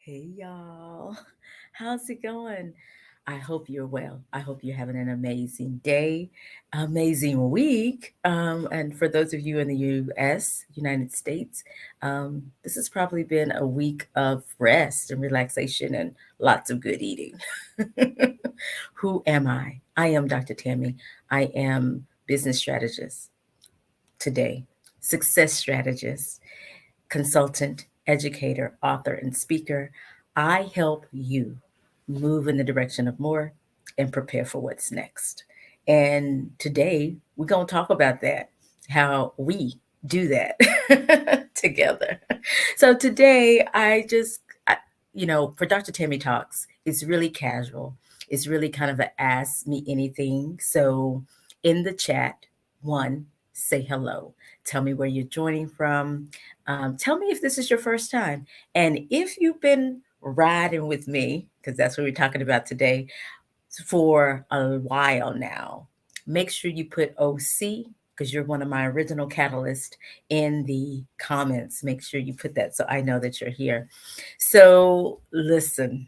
Hey y'all, how's it going? I hope you're well. I hope you're having an amazing day, amazing week. And for those of you in the US, United States, this has probably been a week of rest and relaxation and lots of good eating. Who am I? I am Dr. Tammy. I am business strategist today, success strategist, consultant, educator, author, and speaker. I help you move in the direction of more and prepare for what's next. And today we're going to talk about that, how we do that together. So today for Dr. Tammy Talks, it's really casual. It's really kind of a ask me anything. So in the chat, one, say hello. Tell me where you're joining from. Tell me if this is your first time. And if you've been riding with me, because that's what we're talking about today, for a while now, make sure you put OC, because you're one of my original catalysts, in the comments. Make sure you put that so I know that you're here. So, listen,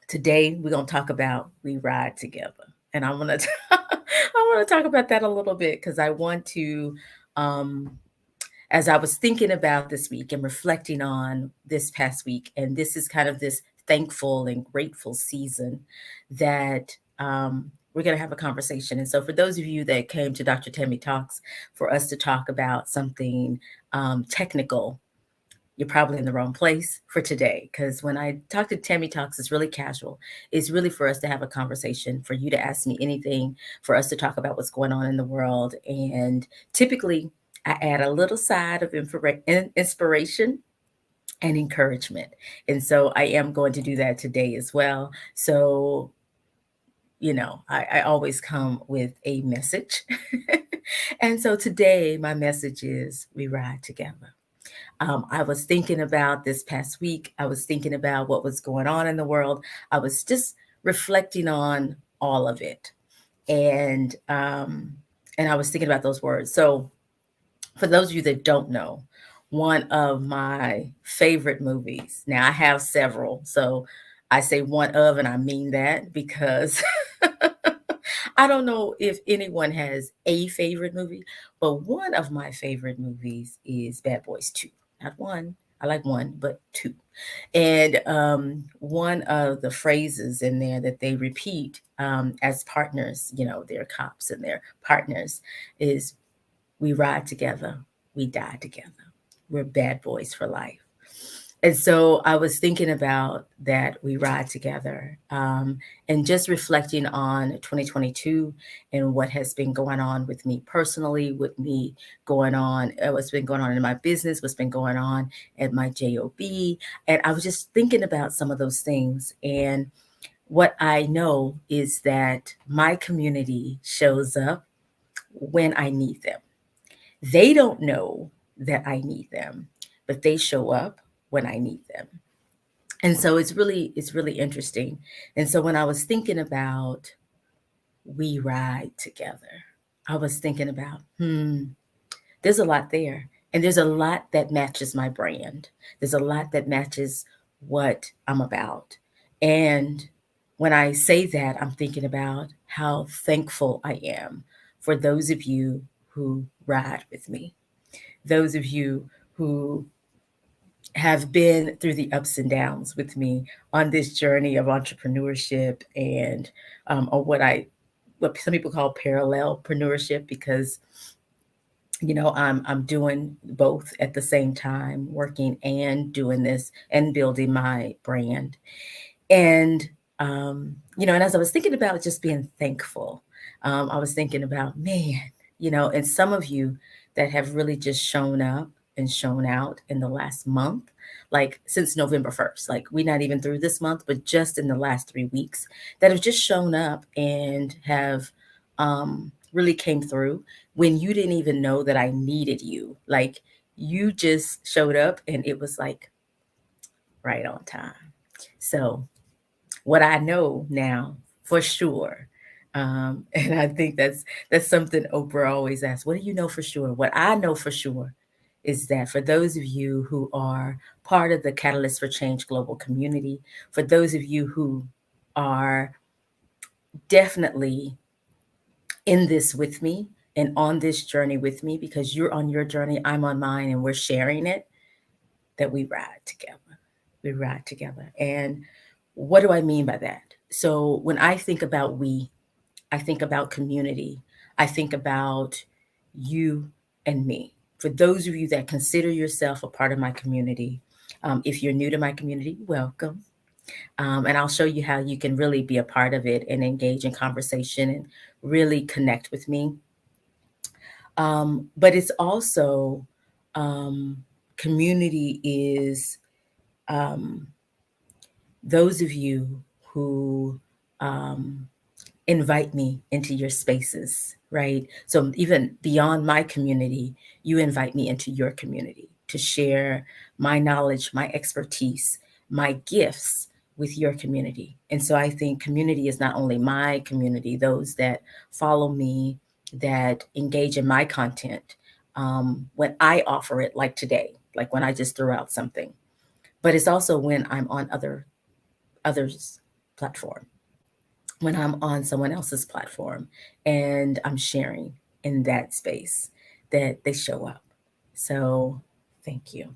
today we're going to talk about we ride together. And I want to I want to talk about that a little bit because I want to um as I was thinking about this week and reflecting on this past week, and this is kind of this thankful and grateful season that we're going to have a conversation. And so, for those of you that came to Dr. Tammy Talks for us to talk about something technical, you're probably in the wrong place for today. Because when I talk to Tammy Talks, it's really casual. It's really for us to have a conversation, for you to ask me anything, for us to talk about what's going on in the world. And typically, I add a little side of inspiration and encouragement. And so I am going to do that today as well. So, I always come with a message. And so today, my message is we ride together. I was thinking about this past week. I was thinking about what was going on in the world. I was just reflecting on all of it, and I was thinking about those words. So, for those of you that don't know, one of my favorite movies. Now, I have several, so I say one of, and I mean that because I don't know if anyone has a favorite movie, but one of my favorite movies is Bad Boys 2. Not one. I like one, but two. And one of the phrases in there that they repeat as partners, they're cops and they're partners, is we ride together, we die together. We're bad boys for life. And so I was thinking about that we ride together, and just reflecting on 2022 and what has been going on with me personally, with me going on, what's been going on in my business, what's been going on at my job. And I was just thinking about some of those things. And what I know is that my community shows up when I need them. They don't know that I need them, but they show up when I need them. And so it's really interesting. And so when I was thinking about we ride together, I was thinking about, there's a lot there. And there's a lot that matches my brand. There's a lot that matches what I'm about. And when I say that, I'm thinking about how thankful I am for those of you who ride with me, those of you who have been through the ups and downs with me on this journey of entrepreneurship and or what some people call parallelpreneurship, because I'm doing both at the same time, working and doing this and building my brand. And and as I was thinking about just being thankful, I was thinking about, man, and some of you that have really just shown up and shown out in the last month, like since November 1st, like we're not even through this month, but just in the last 3 weeks, that have just shown up and have really came through when you didn't even know that I needed you. Like you just showed up and it was like right on time. So what I know now for sure. And I think that's something Oprah always asks. What do you know for sure? What I know for sure is that for those of you who are part of the Catalyst for Change Global Community, for those of you who are definitely in this with me and on this journey with me, because you're on your journey, I'm on mine, and we're sharing it, that we ride together. We ride together. And what do I mean by that? So when I think about we, I think about community. I think about you and me. For those of you that consider yourself a part of my community, if you're new to my community, welcome. And I'll show you how you can really be a part of it and engage in conversation and really connect with me. But it's also um, community is um, those of you who um, invite me into your spaces, right? So even beyond my community, you invite me into your community to share my knowledge, my expertise, my gifts with your community. And so I think community is not only my community, those that follow me, that engage in my content, when I offer it, like today, like when I just threw out something, but it's also when I'm on others' platform, when I'm on someone else's platform and I'm sharing in that space, that they show up. So thank you.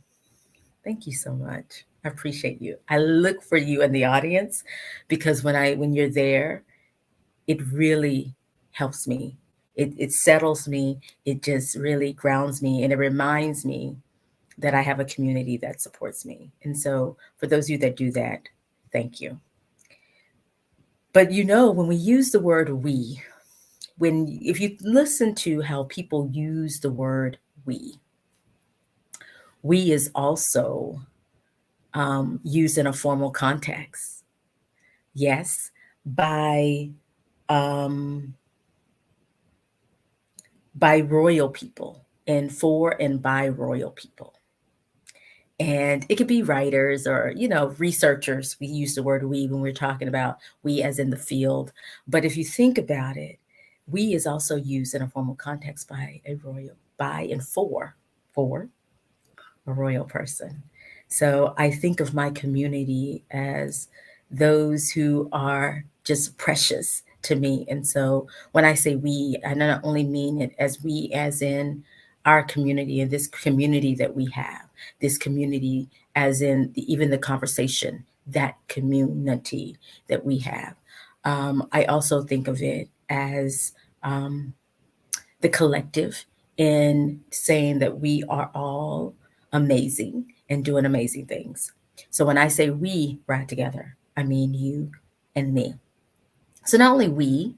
Thank you so much. I appreciate you. I look for you in the audience because when you're there, it really helps me. It settles me. It just really grounds me, and it reminds me that I have a community that supports me. And so for those of you that do that, thank you. But when we use the word we, if you listen to how people use the word we is also used in a formal context. Yes, by um, by royal people and for and by royal people. And it could be writers or researchers. We use the word we when we're talking about we as in the field. But if you think about it, we is also used in a formal context by a royal, by and for a royal person. So I think of my community as those who are just precious to me. And so when I say we, I not only mean it as we, as in our community and this community that we have, this community as in even the conversation, that community that we have. I also think of it as um, the collective in saying that we are all amazing and doing amazing things. So when I say we ride together, I mean you and me. So not only we,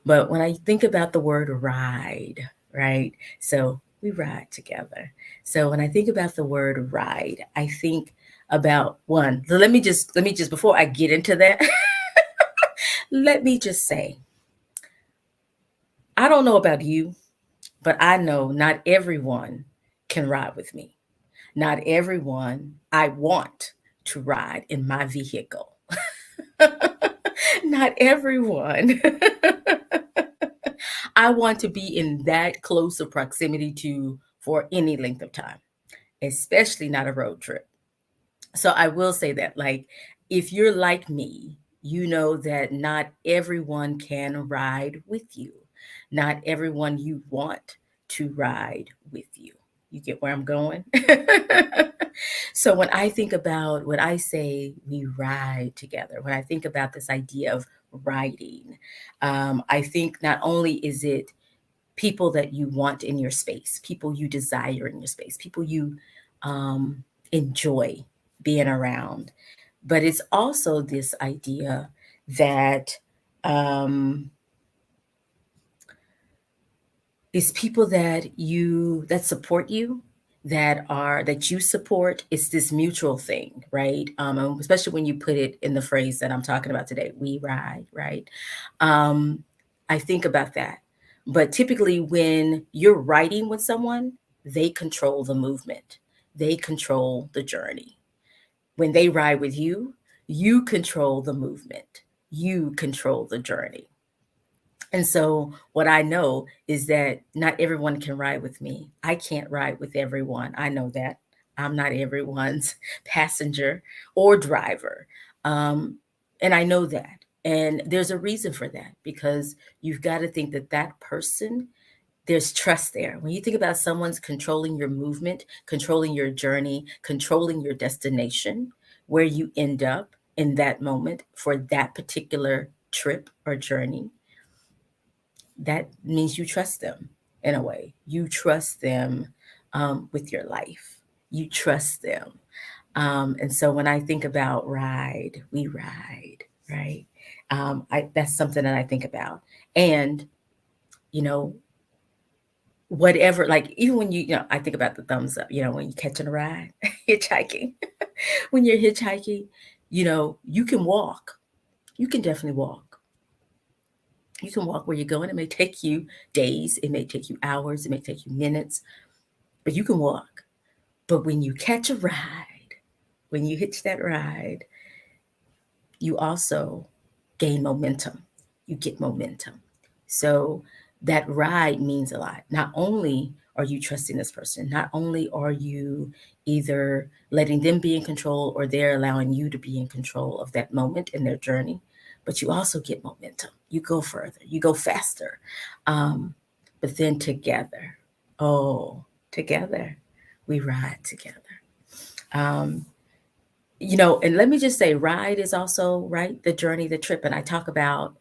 but when I think about the word ride, right? So we ride together. So when I think about the word ride, I think about one. So let me just before I get into that, let me just say, I don't know about you, but I know not everyone can ride with me. Not everyone I want to ride in my vehicle. Not everyone I want to be in that close of proximity to for any length of time, especially not a road trip. So I will say that, like, if you're like me, you know that not everyone can ride with you. Not everyone you want to ride with you. You get where I'm going? So when I say we ride together, when I think about this idea of riding, I think not only is it people that you want in your space, people you desire in your space, people you um, enjoy being around, but it's also this idea that um, it's people that support you, that you support. It's this mutual thing, right? And especially when you put it in the phrase that I'm talking about today, we ride, right? um, I think about that. But typically when you're riding with someone, they control the movement, they control the journey. When they ride with you, you control the movement, you control the journey. And so what I know is that not everyone can ride with me. I can't ride with everyone. I know that. I'm not everyone's passenger or driver. Um, and I know that. And there's a reason for that, because you've got to think that that person, there's trust there. When you think about someone's controlling your movement, controlling your journey, controlling your destination, where you end up in that moment for that particular trip or journey, that means you trust them in a way. You trust them with your life. You trust them. And so when I think about ride, we ride, right? That's something that I think about. And, you know, whatever, like even when I think about the thumbs up, when you're catching a ride, hitchhiking, when you're hitchhiking, you can walk. You can definitely walk. You can walk where you're going. It may take you days, it may take you hours, it may take you minutes, but you can walk. But when you catch a ride, when you hitch that ride, you also gain momentum. You get momentum. So that ride means a lot. Not only are you trusting this person, not only are you either letting them be in control or they're allowing you to be in control of that moment in their journey, but you also get momentum. You go further, you go faster. But then together, oh, together, we ride together. Um, and let me just say, ride is also, right, the journey, the trip. And I talk about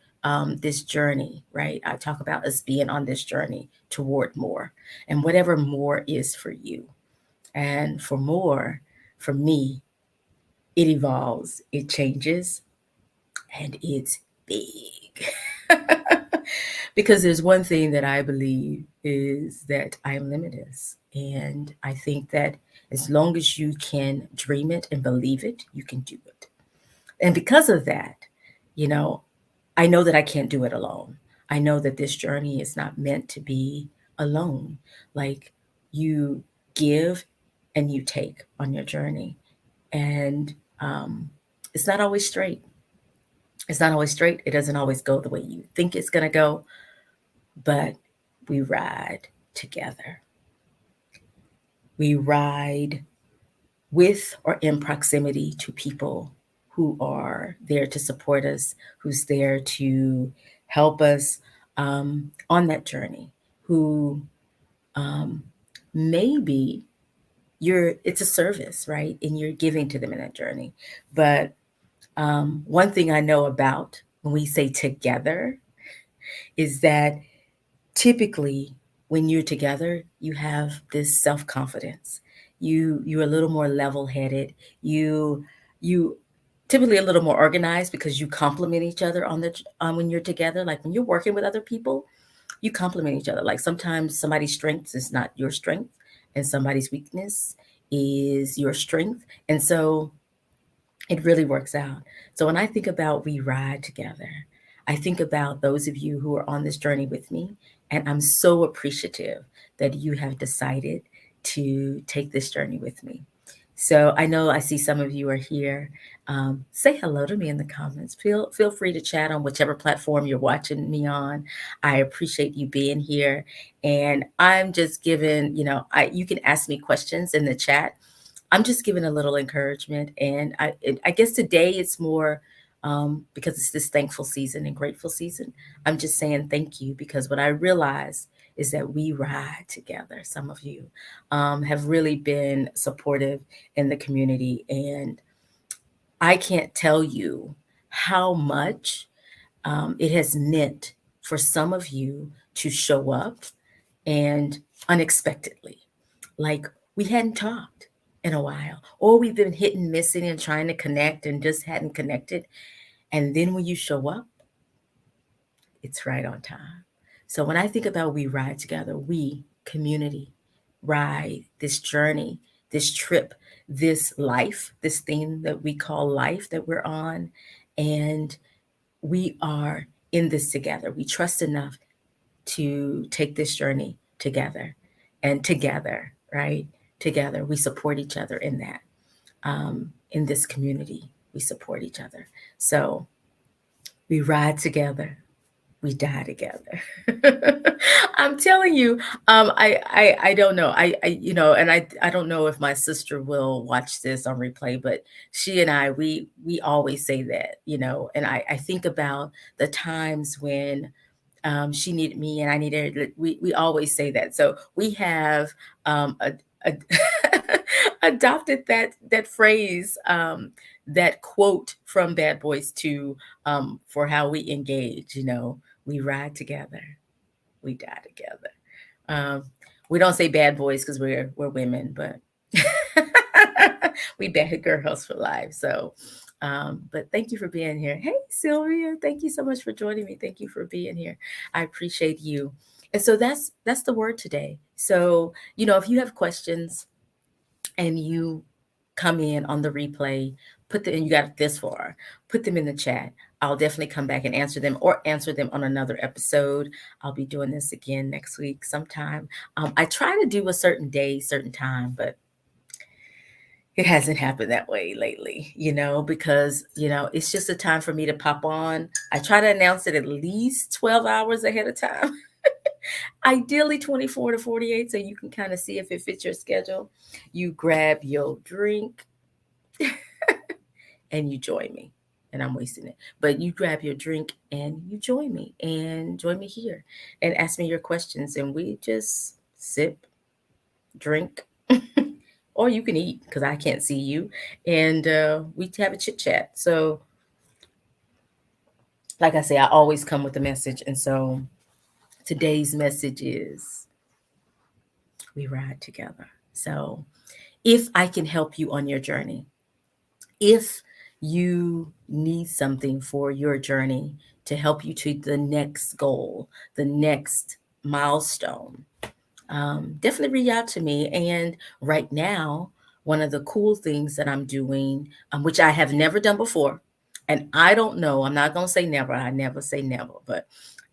this journey, right? I talk about us being on this journey toward more, and whatever more is for you. And for more, for me, it evolves, it changes, and it's big. Because there's one thing that I believe is that I am limitless. And I think that as long as you can dream it and believe it, you can do it. And because of that, you know, I know that I can't do it alone. I know that this journey is not meant to be alone. Like, you give and you take on your journey. And it's not always straight. It's not always straight. It doesn't always go the way you think it's going to go, but we ride together. We ride with or in proximity to people who are there to support us, who's there to help us on that journey, who um, maybe it's a service, right? And you're giving to them in that journey. But one thing I know about when we say together is that typically when you're together, you have this self-confidence. You're a little more level-headed. You typically a little more organized because you complement each other when you're together. Like when you're working with other people, you complement each other. Like sometimes somebody's strength is not your strength, and somebody's weakness is your strength. And so it really works out. So when I think about we ride together, I think about those of you who are on this journey with me. And I'm so appreciative that you have decided to take this journey with me. So I know I see some of you are here. Say hello to me in the comments. Feel free to chat on whichever platform you're watching me on. I appreciate you being here. And I'm just giving, you can ask me questions in the chat. I'm just giving a little encouragement. And I guess today it's more because it's this thankful season and grateful season. I'm just saying thank you, because what I realize is that we ride together. Some of you have really been supportive in the community. And I can't tell you how much it has meant for some of you to show up and unexpectedly. Like, we hadn't talked in a while, or we've been hitting, missing, and trying to connect and just hadn't connected. And then when you show up, it's right on time. So when I think about we ride together, we, community, ride this journey, this trip, this life, this thing that we call life that we're on. And we are in this together. We trust enough to take this journey together, and together, right? Together, we support each other in that. In this community, we support each other. So we ride together, we die together. I'm telling you, I don't know. And I don't know if my sister will watch this on replay, but she and I, we always say that, and I think about the times when she needed me and I needed her. We always say that. So we have a adopted that phrase, that quote from Bad Boys 2, for how we engage. We ride together, we die together. Um, we don't say bad boys because we're women, but we bad girls for life. So, but thank you for being here. Hey, Sylvia, thank you so much for joining me. Thank you for being here. I appreciate you. And so that's the word today. So, if you have questions and you come in on the replay, and you got this far, put them in the chat. I'll definitely come back and answer them or answer them on another episode. I'll be doing this again next week sometime. I try to do a certain day, certain time, but it hasn't happened that way lately, because, it's just a time for me to pop on. I try to announce it at least 12 hours ahead of time. Ideally 24 to 48, so you can kind of see if it fits your schedule. You grab your drink and you join me. And I'm wasting it. But you grab your drink and you join me here and ask me your questions. And we just sip, drink, or you can eat because I can't see you. And we have a chit chat. So, like I say, I always come with a message. And so today's message is we ride together. So if I can help you on your journey, if you need something for your journey to help you to the next goal, the next milestone, definitely reach out to me. And right now, one of the cool things that I'm doing, which I have never done before, and I don't know, I'm not going to say never, I never say never,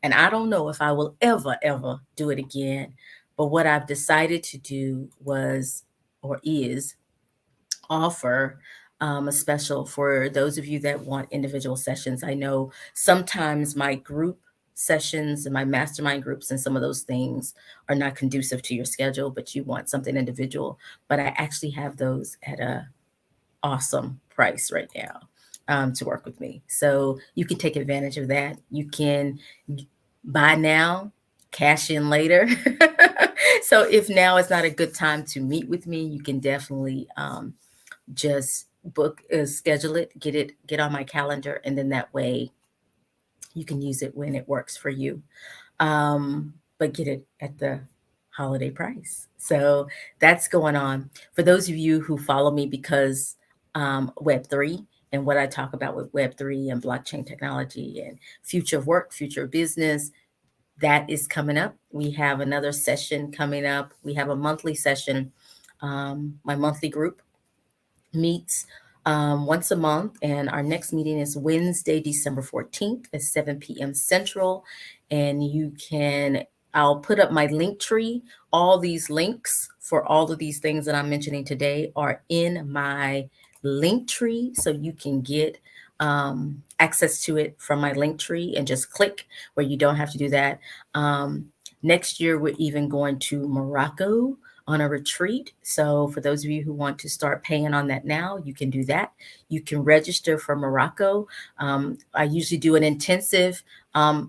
and I don't know if I will ever do it again. But what I've decided to do is offer a special for those of you that want individual sessions. I know sometimes my group sessions and my mastermind groups and some of those things are not conducive to your schedule, but you want something individual. But I actually have those at a awesome price right now, to work with me. So you can take advantage of that. You can buy now, cash in later. So if now is not a good time to meet with me, you can definitely just schedule it, get on my calendar, and then that way you can use it when it works for you. But get it at the holiday price. So that's going on. For those of you who follow me because Web3 and what I talk about with Web3 and blockchain technology and future of work, future of business, that is coming up. We have another session coming up. We have a monthly session. My monthly group meets once a month, and our next meeting is Wednesday, December 14th at 7 p.m. Central. And I'll put up my link tree. All these links for all of these things that I'm mentioning today are in my link tree, so you can get access to it from my link tree and just click, where you don't have to do that. Next year, we're even going to Morocco on a retreat. So for those of you who want to start paying on that now, you can do that. You can register for Morocco. I usually do an intensive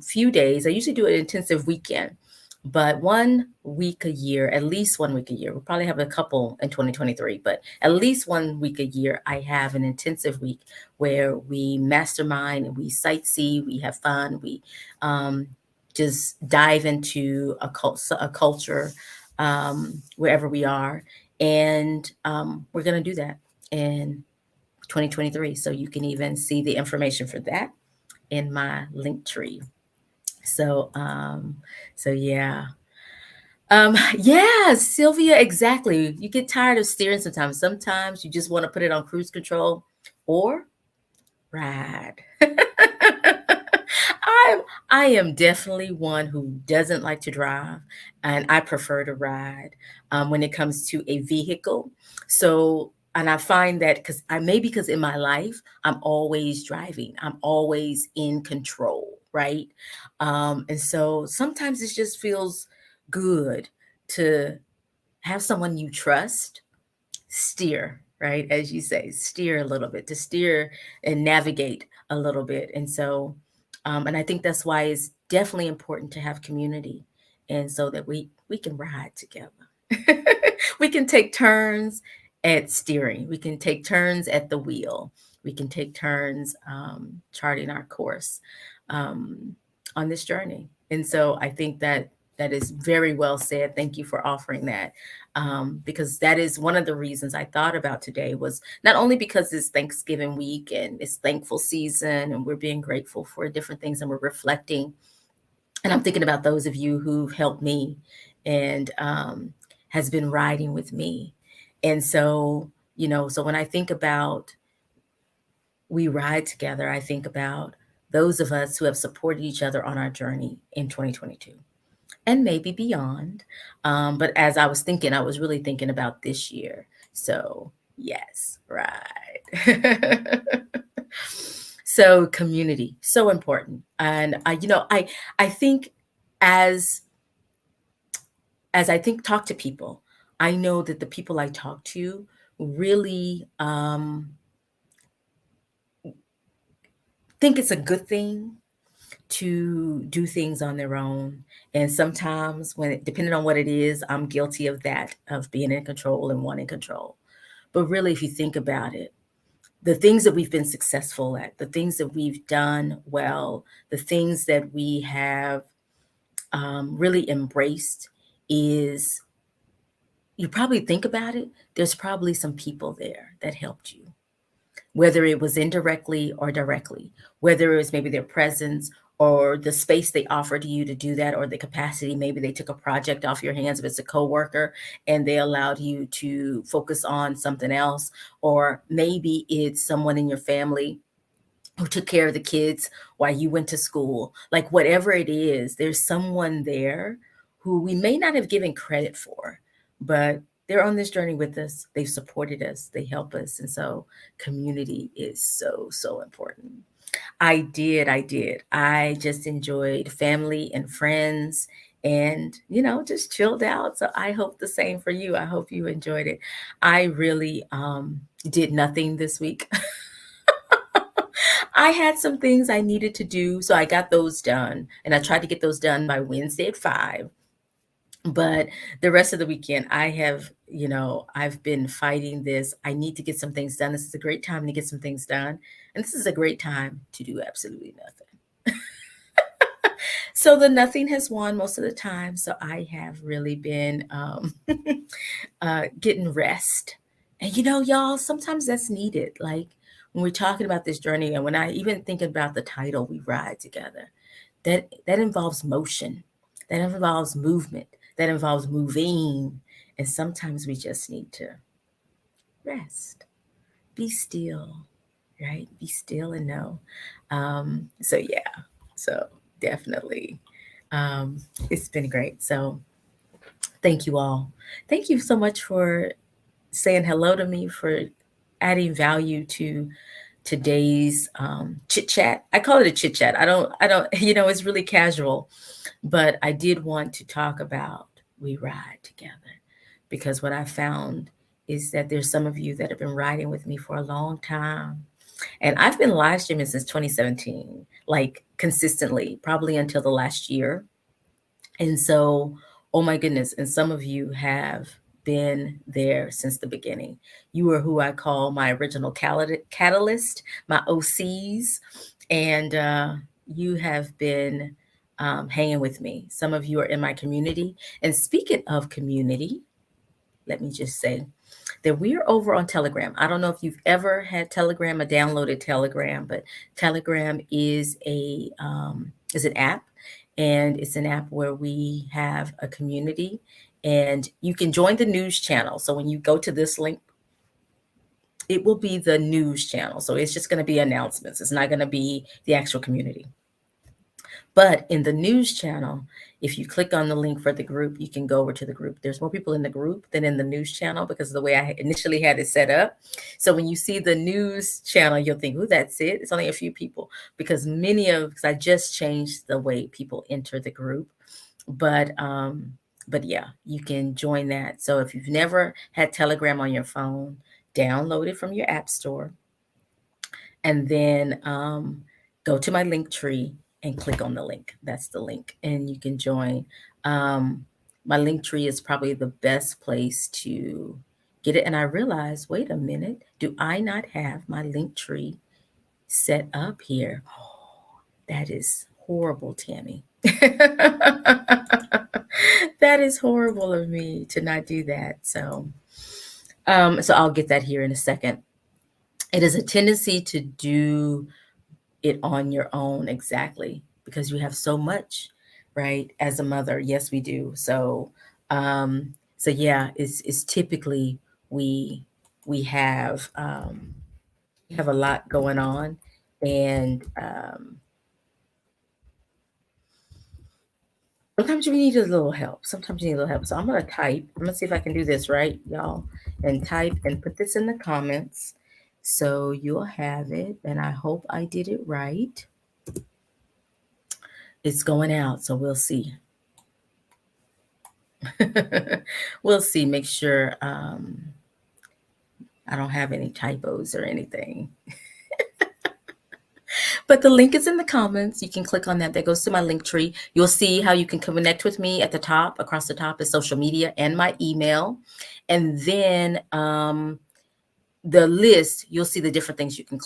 few days. I usually do an intensive weekend, but 1 week a year, at least 1 week a year. We'll probably have a couple in 2023, but at least 1 week a year, I have an intensive week where we mastermind and we sightsee, we have fun, we just dive into a culture, wherever we are. And we're going to do that in 2023. So you can even see the information for that in my link tree. So, yeah. Yeah, Sylvia, exactly. You get tired of steering sometimes. Sometimes you just want to put it on cruise control or ride. I am definitely one who doesn't like to drive, and I prefer to ride when it comes to a vehicle. So, and I find that because in my life, I'm always driving, I'm always in control. right? And so sometimes it just feels good to have someone you trust steer, right? As you say, steer a little bit, to steer and navigate a little bit. And so, and I think that's why it's definitely important to have community, and so that we can ride together. We can take turns at steering. We can take turns at the wheel. We can take turns charting our course um, on this journey. And so I think that that is very well said. Thank you for offering that, because that is one of the reasons I thought about today, was not only because it's Thanksgiving week and it's thankful season and we're being grateful for different things and we're reflecting. And I'm thinking about those of you who've helped me and has been riding with me. And so, so when I think about we ride together, I think about those of us who have supported each other on our journey in 2022 and maybe beyond. But as I was thinking, I was really thinking about this year. So, yes, right. So, community, so important. And I think as talk to people, I know that the people I talk to really think it's a good thing to do things on their own. And sometimes depending on what it is, I'm guilty of that, of being in control and wanting control. But really, if you think about it, the things that we've been successful at, the things that we've done well, the things that we have really embraced is, you probably think about it, there's probably some people there that helped you, whether it was indirectly or directly, whether it was maybe their presence or the space they offered you to do that, or the capacity. Maybe they took a project off your hands if it's a coworker and they allowed you to focus on something else. Or maybe it's someone in your family who took care of the kids while you went to school. Like whatever it is, there's someone there who we may not have given credit for, but they're on this journey with us. They've supported us, they help us. And so community is so, so important. I just enjoyed family and friends and, just chilled out. So I hope the same for you. I hope you enjoyed it. I really did nothing this week. I had some things I needed to do, so I got those done, and I tried to get those done by Wednesday at 5. But the rest of the weekend, I've been fighting this. I need to get some things done. This is a great time to get some things done, and this is a great time to do absolutely nothing. So the nothing has won most of the time. So I have really been getting rest. And y'all, sometimes that's needed. Like when we're talking about this journey, and when I even think about the title, We Ride Together, that involves motion, that involves movement, that involves moving. And sometimes we just need to rest, be still, right? Be still and know. So yeah, so definitely. It's been great. So thank you all. Thank you so much for saying hello to me, for adding value to today's chit chat. I call it a chit chat. I don't, it's really casual, but I did want to talk about We Ride Together, because what I found is that there's some of you that have been riding with me for a long time. And I've been live streaming since 2017, like consistently, probably until the last year. And so, oh my goodness, and some of you have been there since the beginning. You are who I call my original catalyst, my OCs, and you have been hanging with me. Some of you are in my community. And speaking of community, let me just say that we are over on Telegram. I don't know if you've ever had Telegram or downloaded Telegram, but Telegram is an app, and it's an app where we have a community, and you can join the news channel. So when you go to this link, it will be the news channel. So it's just going to be announcements. It's not going to be the actual community. But in the news channel, if you click on the link for the group, you can go over to the group. There's more people in the group than in the news channel because of the way I initially had it set up. So when you see the news channel, you'll think, "Ooh, that's it." It's only a few people because because I just changed the way people enter the group. But yeah, you can join that. So if you've never had Telegram on your phone, download it from your app store and then go to my link tree and click on the link. That's the link, and you can join. Um, my link tree is probably the best place to get it. And I realized, wait a minute, do I not have my link tree set up here? Oh, that is horrible, Tammy. That is horrible of me to not do that. So I'll get that here in a second. It is a tendency to do it on your own, exactly, because you have so much, right? As a mother, yes, we do. So yeah, it's typically we we have a lot going on, and sometimes you need a little help. Sometimes you need a little help. So I'm gonna type. I'm gonna see if I can do this right, y'all, and type and put this in the comments so you'll have it. And I hope I did it right. It's going out, so we'll see. We'll see. Make sure I don't have any typos or anything. But the link is in the comments. You can click on that. That goes to my link tree. You'll see how you can connect with me at the top. Across the top is social media and my email. And then the list, you'll see the different things you can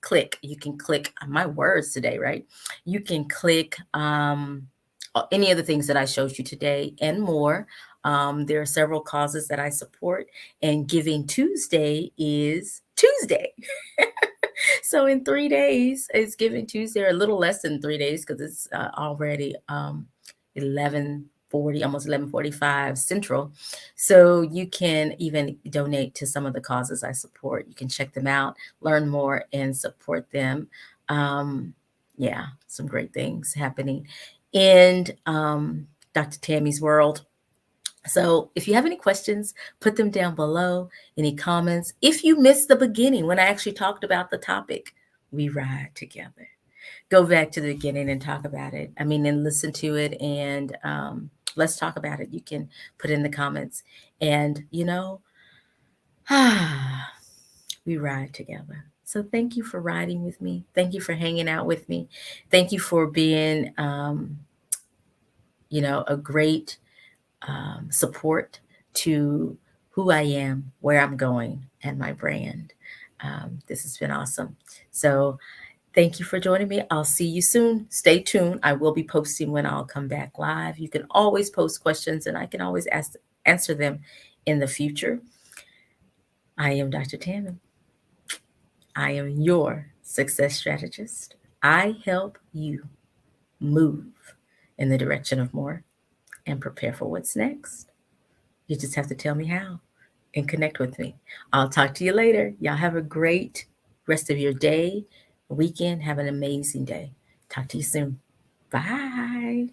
click. You can click my words today, right? You can click any of the things that I showed you today and more. There are several causes that I support, and Giving Tuesday is Tuesday. So in 3 days, it's Giving Tuesday, or a little less than 3 days because it's already 11:40, almost 11:45 Central. So you can even donate to some of the causes I support. You can check them out, learn more, and support them. Yeah, some great things happening in Dr. Tammy's world. So if you have any questions, put them down below, any comments. If you missed the beginning when I actually talked about the topic, we ride together. Go back to the beginning and talk about it. I mean, and listen to it, and let's talk about it. You can put in the comments. And, we ride together. So thank you for riding with me. Thank you for hanging out with me. Thank you for being, a great support to who I am, where I'm going, and my brand. This has been awesome. So thank you for joining me. I'll see you soon. Stay tuned. I will be posting when I'll come back live. You can always post questions, and I can always answer them in the future. I am Dr. Tammy. I am your success strategist. I help you move in the direction of more and prepare for what's next. You just have to tell me how and connect with me. I'll talk to you later. Y'all have a great rest of your day, weekend. Have an amazing day. Talk to you soon. Bye.